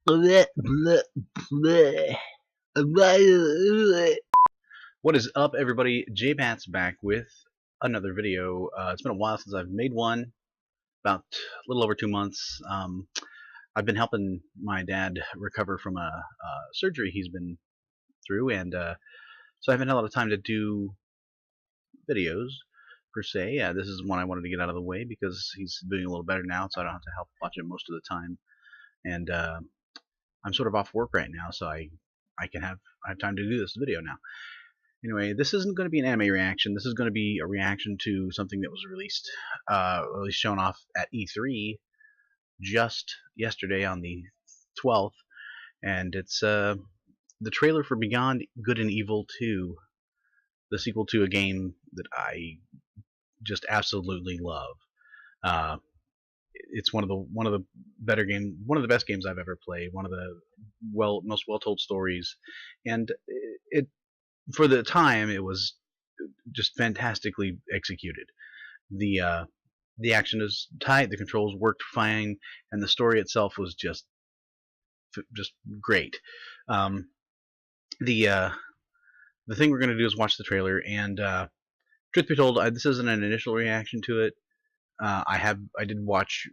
Bleh, bleh, bleh. Bleh. What is up, everybody? Jbats back with another video. It's been a while since I've made one, about a little over 2 months. I've been helping my dad recover from a surgery he's been through, and so I haven't had a lot of time to do videos per se. This is one I wanted to get out of the way because he's doing a little better now, so I don't have to help watch him most of the time. And I'm sort of off work right now, so I have time to do this video now. Anyway, this isn't going to be an anime reaction. This is going to be a reaction to something that was released, shown off at E3 just yesterday on the 12th, and it's the trailer for Beyond Good and Evil 2, the sequel to a game that I just absolutely love. Uh, it's one of the better games, one of the best games I've ever played. One of the most well told stories, and it for the time it was just fantastically executed. The action is tight, the controls worked fine, and the story itself was just great. The the thing we're going to do is watch the trailer, and truth be told, this isn't an initial reaction to it. I did watch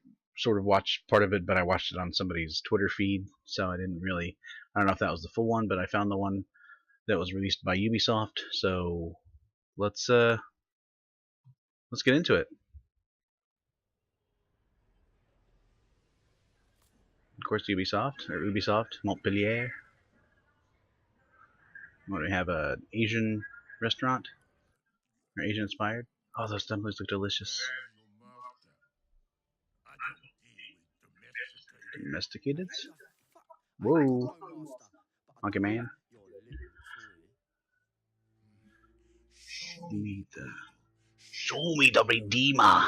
part of it, but I watched it on somebody's Twitter feed, so I don't know if that was the full one, but I found the one that was released by Ubisoft. So let's get into it. Of course, Ubisoft Montpellier. What do we have? An Asian restaurant or Asian inspired? Oh, those dumplings look delicious. Domesticated? Whoa. Monkey man. Show me the Redeemer.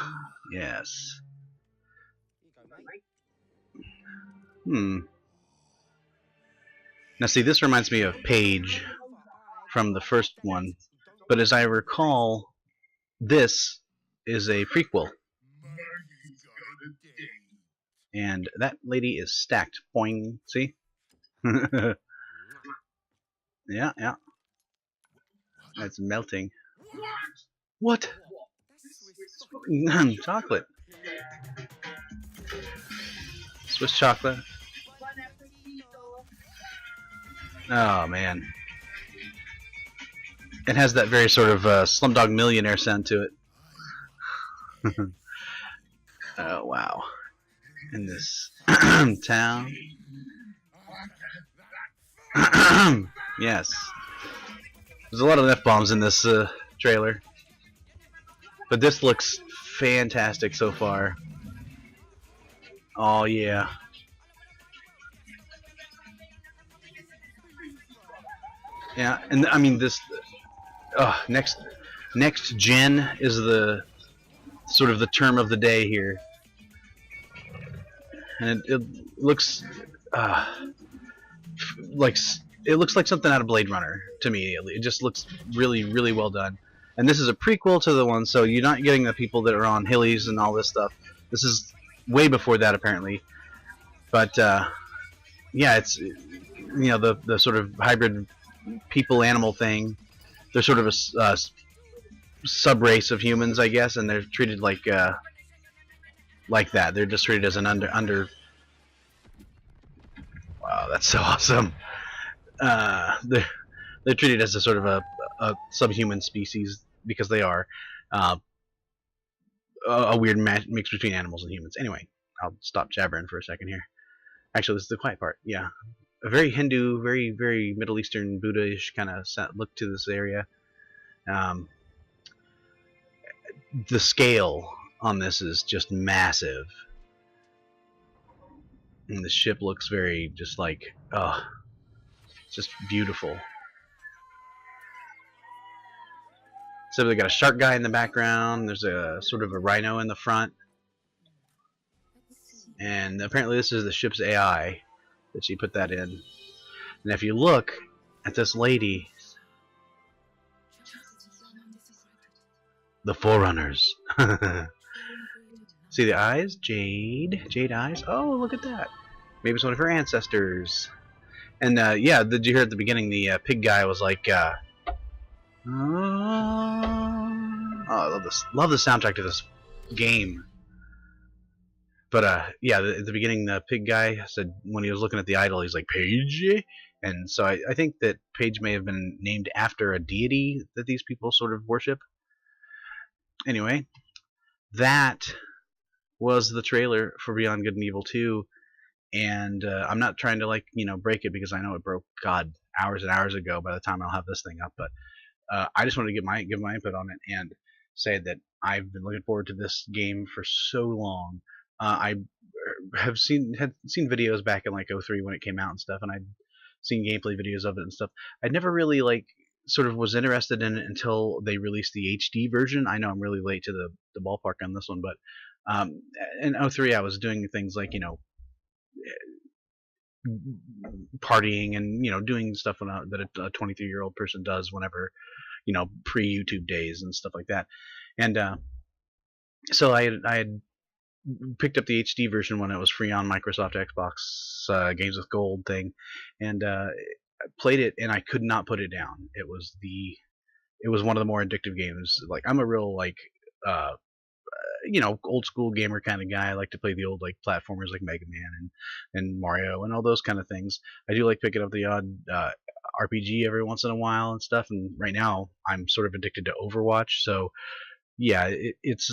Yes. Now see, this reminds me of pey'j from the first one, but as I recall, this is a prequel. And that lady is stacked. Boing. See? Yeah. It's melting. What? Chocolate. Swiss chocolate. Oh, man. It has that very sort of Slumdog Millionaire sound to it. Oh, wow. In this town. Yes. There's a lot of F-bombs in this trailer. But this looks fantastic so far. Oh, yeah. Yeah, and I mean this next gen is the sort of the term of the day here. And it looks like something out of Blade Runner to me. It just looks really well done. And this is a prequel to the one, so you're not getting the people that are on Hillies and all this stuff. This is way before that, apparently. But yeah, it's the sort of hybrid people-animal thing. They're sort of a sub-race of humans, I guess, and they're treated like that. They're just treated as an under. Wow, that's so awesome. They're treated as a sort of a subhuman species because they are a weird mix between animals and humans. Anyway, I'll stop jabbering for a second here. Actually, this is the quiet part. Yeah, a very Hindu, very Middle Eastern, Buddha-ish kind of look to this area. The scale on this is just massive, and the ship looks very just like just beautiful. So they got a shark guy in the background. There's a sort of a rhino in the front, and apparently this is the ship's AI that she put that in. And if you look at this lady, the Forerunners. See the eyes? Jade eyes? Oh, look at that. Maybe it's one of her ancestors. And yeah, did you hear at the beginning the pig guy was like, oh, I love this. Love the soundtrack to this game. But yeah, at the beginning, the pig guy said when he was looking at the idol, he's like, pey'j? And so I think that pey'j may have been named after a deity that these people sort of worship. Anyway, that was the trailer for Beyond Good and Evil 2. And I'm not trying to, like, break it, because I know it broke, God, hours and hours ago by the time I'll have this thing up. But I just wanted to give my input on it and say that I've been looking forward to this game for so long. I had seen videos back in like 03 when it came out and stuff, and I'd seen gameplay videos of it and stuff. I never really sort of was interested in it until they released the HD version. I know I'm really late to the ballpark on this one, but in 03 I was doing things like partying and doing stuff that a 23-year-old person does whenever pre-YouTube days and stuff like that. And so I had picked up the HD version when it was free on Microsoft Xbox Games with Gold thing, and played it, and I could not put it down. It was one of the more addictive games. Like, I'm a real old school gamer kind of guy. I like to play the old platformers like Mega Man and Mario and all those kind of things. I do like picking up the odd RPG every once in a while and stuff. And right now I'm sort of addicted to Overwatch. So yeah, it's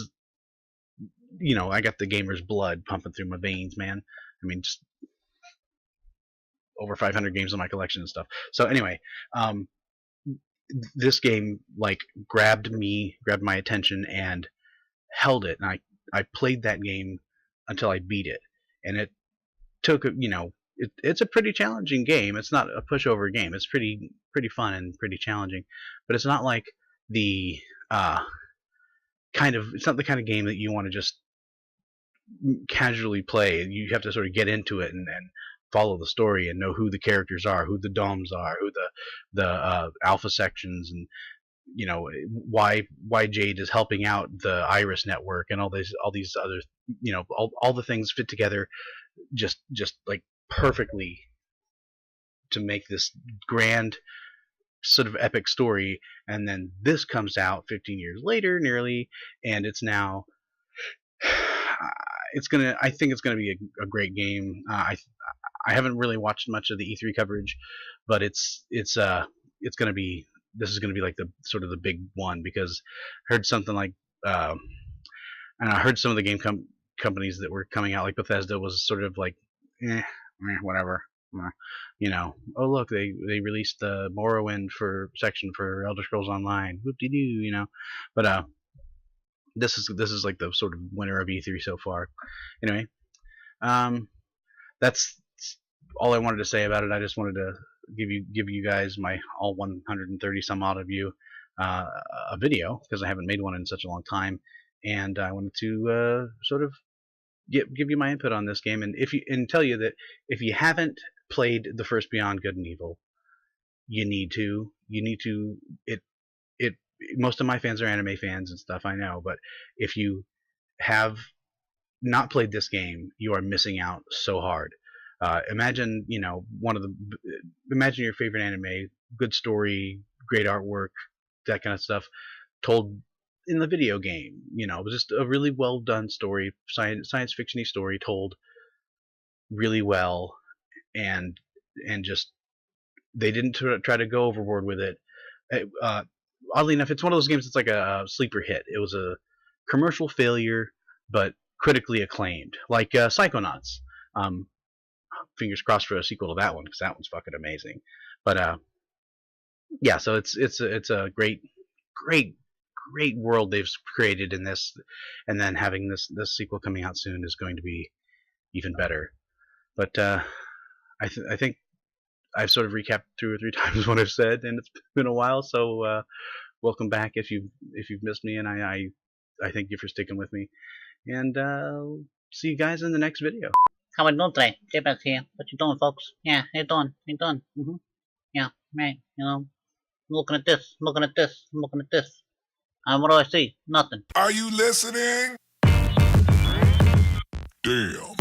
I got the gamer's blood pumping through my veins, man. I mean, just over 500 games in my collection and stuff. So anyway, this game grabbed my attention and held it, and I played that game until I beat it. And it took it's a pretty challenging game. It's not a pushover game. It's pretty fun and pretty challenging, but it's not like the it's not the kind of game that you want to just casually play. You have to sort of get into it and follow the story and know who the characters are, who the DOMs are, who the alpha sections, and why Jade is helping out the Iris network, and all these other all the things fit together just like perfectly to make this grand sort of epic story. And then this comes out 15 years later nearly, and it's now I think it's gonna be a great game. I haven't really watched much of the E3 coverage, but this is gonna be like the sort of the big one, because I heard something like and I heard some of the game companies that were coming out, like Bethesda, was sort of like whatever. Oh look, they released the Morrowind section for Elder Scrolls Online, whoop-de-doo, but this is like the sort of winner of E3 so far. Anyway, that's all I wanted to say about it. I just wanted to give you guys, my all 130 some odd of you, a video, because I haven't made one in such a long time, and I wanted to sort of give you my input on this game, and tell you that if you haven't played the first Beyond Good and Evil, you need to. Most of my fans are anime fans and stuff, I know, but if you have not played this game, you are missing out so hard. Imagine imagine your favorite anime, good story, great artwork, that kind of stuff, told in the video game. It was just a really well done story, science fiction-y story, told really well, and just they didn't try to go overboard with it. Oddly enough, it's one of those games that's like a sleeper hit. It was a commercial failure, but critically acclaimed, like Psychonauts. Fingers crossed for a sequel to that one, because that one's fucking amazing. But yeah, so it's a great world they've created in this, and then having this sequel coming out soon is going to be even better. But I think I've sort of recapped 2 or 3 times what I've said, and it's been a while. So welcome back if you've missed me, and I thank you for sticking with me, and see you guys in the next video. How we doing today? Jbats here. What you doing, folks? Yeah, how you doing? Yeah, right. Looking at this. What do I see? Nothing. Are you listening? Damn.